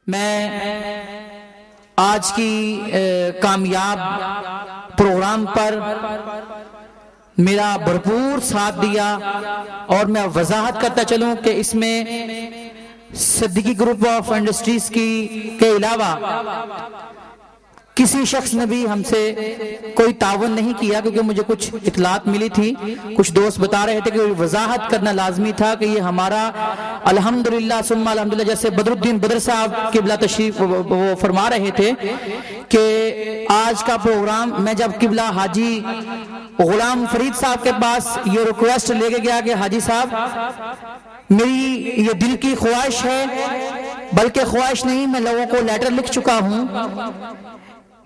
میں آج کی کامیاب پروگرام پر میرا بھرپور ساتھ دیا، اور میں وضاحت کرتا چلوں کہ اس میں صدیقی گروپ آف انڈسٹریز کے علاوہ کسی شخص نے بھی ہم سے کوئی تعاون نہیں کیا، کیونکہ مجھے کچھ اطلاعات ملی تھی، کچھ دوست بتا رہے تھے کہ وضاحت کرنا لازمی تھا کہ یہ ہمارا الحمدللہ ثم الحمدللہ، جیسے بدر الدین بدر صاحب قبلہ تشریف وہ فرما رہے تھے کہ آج کا پروگرام میں جب قبلہ حاجی غلام فرید صاحب کے پاس یہ ریکویسٹ لے کے گیا کہ حاجی صاحب میری یہ دل کی خواہش ہے، بلکہ خواہش نہیں، میں لوگوں کو لیٹر لکھ چکا ہوں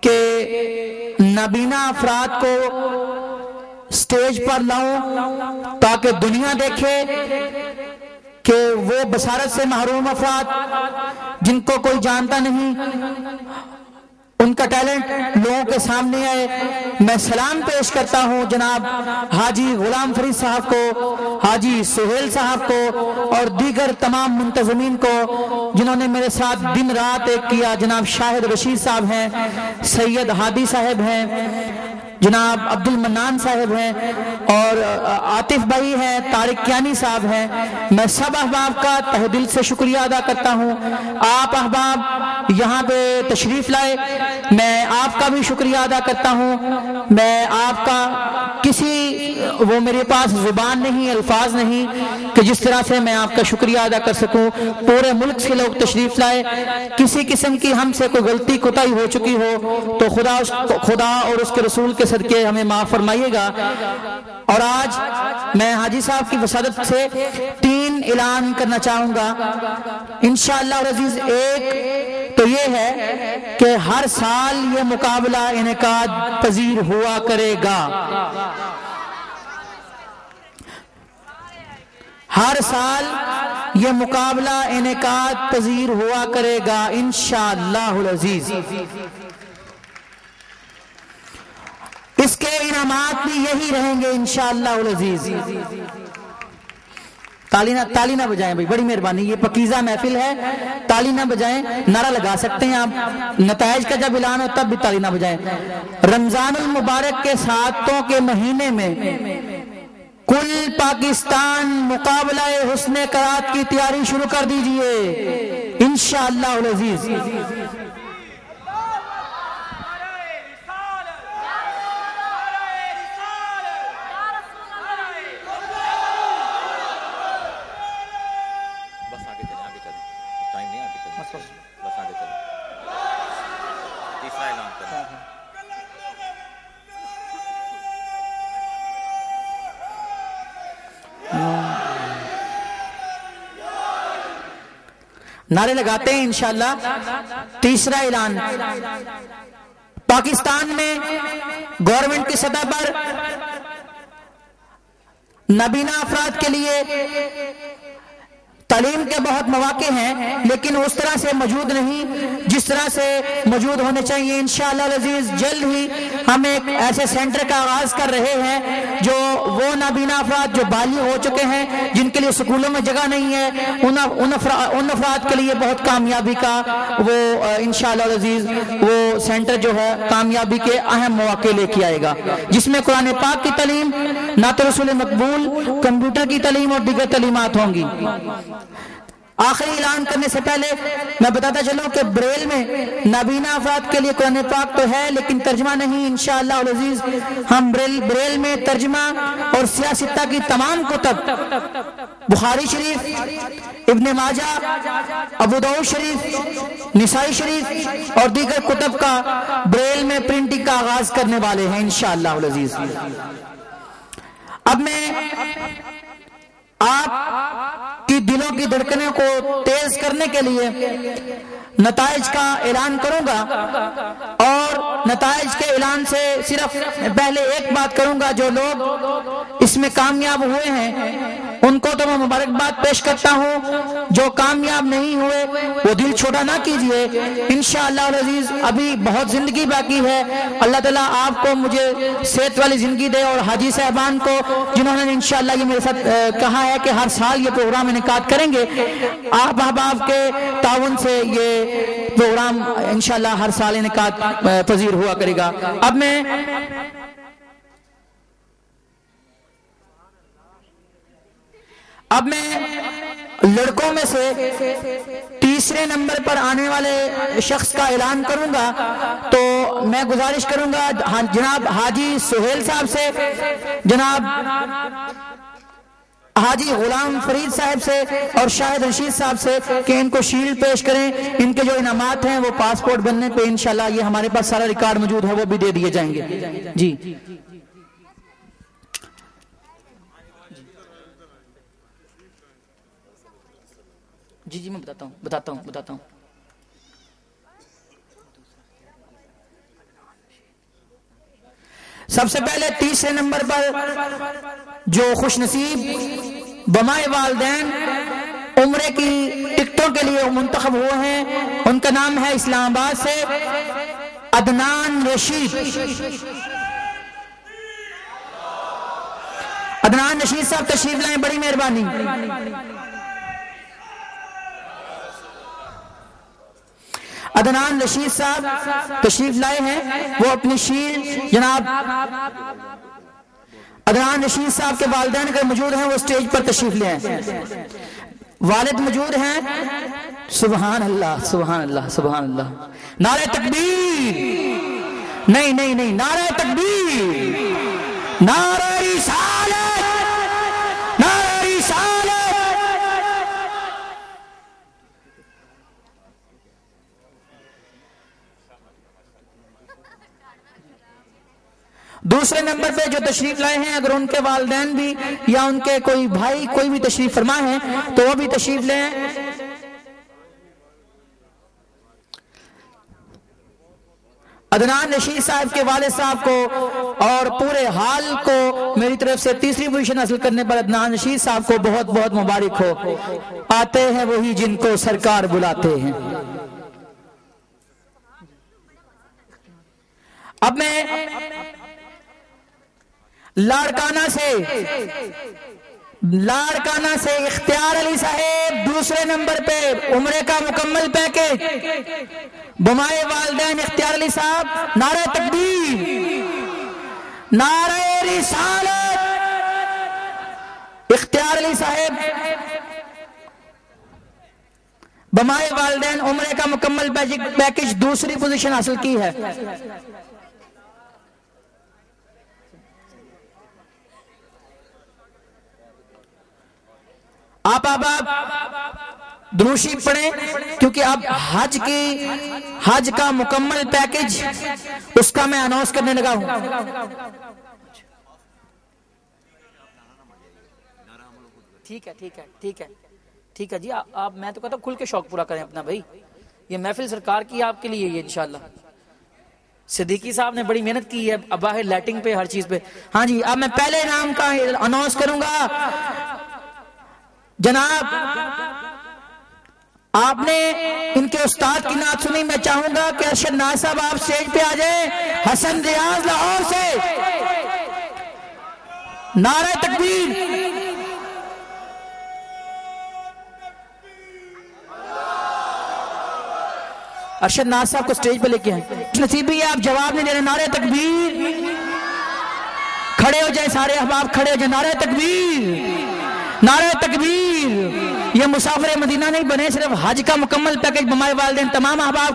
کہ نابینا افراد کو سٹیج پر لاؤں تاکہ دنیا دیکھے کہ وہ بصارت سے محروم افراد جن کو کوئی جانتا نہیں، ان کا ٹیلنٹ لوگوں کے سامنے آئے۔ میں سلام پیش کرتا ہوں جناب حاجی غلام فرید صاحب کو، حاجی سہیل صاحب کو، اور دیگر تمام منتظمین کو جنہوں نے میرے ساتھ دن رات ایک کیا۔ جناب شاہد رشید صاحب ہیں، سید ہادی صاحب ہیں، جناب عبد المنان صاحب ہیں، اور عاطف بھائی ہیں، طارق کیانی صاحب ہیں۔ میں سب احباب کا تہ دل سے شکریہ ادا کرتا ہوں۔ آپ احباب یہاں پہ تشریف لائے، میں آپ کا بھی شکریہ ادا کرتا ہوں۔ میں آپ کا وہ میرے پاس زبان نہیں، الفاظ نہیں کہ جس طرح سے میں آپ کا شکریہ ادا کر سکوں۔ پورے ملک سے لوگ تشریف لائے، کسی قسم کی ہم سے کوئی غلطی کوتاہی ہو چکی ہو تو خدا اور اس کے رسول کے صدقے ہمیں معاف فرمائیے گا۔ اور آج میں حاجی صاحب کی وسادت سے 3 اعلان کرنا چاہوں گا انشاءاللہ العزیز۔ ایک تو یہ ہے کہ ہر سال یہ مقابلہ انعقاد پذیر ہوا کرے گا، ہر سال یہ مقابلہ انعقاد پذیر ہوا کرے گا انشاءاللہ العزیز۔ اس کے انعامات بھی یہی رہیں گے انشاءاللہ العزیز۔ تالی نہ بجائیں بھائی، بڑی مہربانی، یہ پکیزہ محفل ہے، تالی نہ بجائیں، نعرہ لگا سکتے ہیں آپ، نتائج کا جب اعلان ہو تب بھی تالی نہ بجائیں۔ رمضان المبارک کے ساتوں کے مہینے میں کل پاکستان مقابلہ حسن قرات کی تیاری شروع کر دیجئے انشاءاللہ العزیز۔ نعرے لگاتے ہیں انشاءاللہ۔ تیسرا اعلان، پاکستان میں گورنمنٹ کی سطح پر نابینا افراد کے لیے تعلیم کے بہت مواقع ہیں، لیکن اس طرح سے موجود نہیں جس طرح سے موجود ہونے چاہیے انشاءاللہ العزیز۔ جلد ہی ہم ایک ایسے سینٹر کا آغاز کر رہے ہیں جو وہ نابینا افراد جو بالغ ہو چکے ہیں، جن کے لیے سکولوں میں جگہ نہیں ہے، ان افراد کے لیے بہت کامیابی کا وہ انشاءاللہ العزیز وہ سینٹر جو ہے کامیابی کے اہم مواقع لے کے آئے گا، جس میں قرآن پاک کی تعلیم، نعت رسول مقبول، کمپیوٹر کی تعلیم اور دیگر تعلیمات ہوں گی۔ آخری اعلان کرنے سے پہلے میں بتاتا چلوں کہ بریل میں نابینا افراد کے لیے قرآن پاک تو ہے لیکن ترجمہ نہیں انشاءاللہ العزیز۔ ہم بریل میں ترجمہ اور سیاستہ کی تمام کتب، بخاری شریف، ابن ماجہ، ابو داؤد شریف، نسائی شریف اور دیگر کتب کا بریل میں پرنٹنگ کا آغاز کرنے والے ہیں انشاءاللہ العزیز۔ اب میں آپ کی دلوں کی دھڑکنوں کو تیز کرنے کے لیے نتائج کا اعلان کروں گا، اور نتائج کے اعلان سے صرف پہلے ایک بات کروں گا، جو لوگ اس میں کامیاب ہوئے ہیں ان کو تو میں مبارکباد پیش کرتا ہوں. جو کامیاب نہیں ہوئے وہ دل چھوٹا نہ کیجئے. انشاءاللہ العزیز ابھی بہت زندگی باقی ہے. اللہ تعالیٰ آپ کو مجھے صحت والی زندگی دے, اور حاجی صاحبان کو جنہوں نے انشاءاللہ یہ میرے ساتھ کہا ہے کہ ہر سال یہ پروگرام انعقاد کریں گے, آپ احباب کے تعاون سے یہ پروگرام انشاءاللہ ہر سال انعقاد پذیر ہوا کرے گا. اب میں لڑکوں میں سے تیسرے نمبر پر آنے والے شخص کا اعلان کروں گا. تو میں گزارش کروں گا جناب حاجی سہیل صاحب سے, جناب حاجی غلام فرید صاحب سے اور شاہد رشید صاحب سے کہ ان کو شیلڈ پیش کریں. ان کے جو انعامات ہیں وہ پاسپورٹ بننے پہ انشاءاللہ یہ ہمارے پاس سارا ریکارڈ موجود ہے وہ بھی دے دیے جائیں گے. جی جی جی میں بتاتا ہوں. سب سے پہلے تیسرے نمبر پر جو خوش نصیب بمائے والدین عمرے کی ٹکٹوں کے لیے منتخب ہوئے ہیں, ان کا نام ہے اسلام آباد سے عدنان رشید. عدنان رشید صاحب تشریف لائیں, بڑی مہربانی. عدنان رشید صاحب تشریف لائے ہیں, وہ اپنی شیل جناب عدنان رشید صاحب کے والدین اگر موجود ہیں وہ اسٹیج پر تشریف لے آئیں. والد موجود ہیں. سبحان اللہ سبحان اللہ سبحان اللہ. نعرہ تکبیر, نہیں, نعرہ تکبیر, نعرہ رسالت, نعرہ رسالت. دوسرے نمبر پہ جو تشریف لائے ہیں اگر ان کے والدین بھی یا ان کے کوئی بھائی کوئی بھی تشریف فرما ہے تو وہ بھی تشریف لیں. عدنان رشید صاحب کے والد صاحب کو اور پورے حال کو میری طرف سے تیسری پوزیشن حاصل کرنے پر عدنان رشید صاحب کو بہت بہت مبارک ہو. آتے ہیں وہی جن کو سرکار بلاتے ہیں. اب میں لاڑکانہ سے اختیار علی صاحب دوسرے نمبر پہ عمرے کا مکمل پیکج. بمائے والدین اختیار علی صاحب, نعرہ تکبیر, نعرہ رسالت. اختیار علی صاحب بمائے والدین عمرے کا مکمل پیکج دوسری پوزیشن حاصل کی ہے. آپ دروشی پڑھیں کیونکہ اب حج کا مکمل پیکج اس کا میں اناؤنس کرنے لگا ہوں. ٹھیک ہے جی, آپ میں تو کہتا ہوں کھل کے شوق پورا کریں اپنا بھائی. یہ محفل سرکار کی آپ کے لیے یہ انشاءاللہ. صدیقی صاحب نے بڑی محنت کی ہے اب باہر لائٹنگ پہ ہر چیز پہ. ہاں جی, اب میں پہلے انعام کا اناؤنس کروں گا. جناب آپ نے ان کے استاد کی نعت سنی, میں چاہوں گا کہ ارشد ناز صاحب آپ اسٹیج پہ آ جائیں. حسن ریاض لاہور سے, نعرہ تکبیر. ارشد ناز صاحب کو اسٹیج پہ لے کے آئیں. نصیبی ہے آپ جواب نہیں دے رہے. نعرہ تکبیر. کھڑے ہو جائیں سارے احباب, کھڑے ہو جائیں. نعرہ تکبیر, نعرہ تکبیر. یہ مسافر مدینہ نہیں بنے, صرف حج کا مکمل پیکج بمائے والدین تمام احباب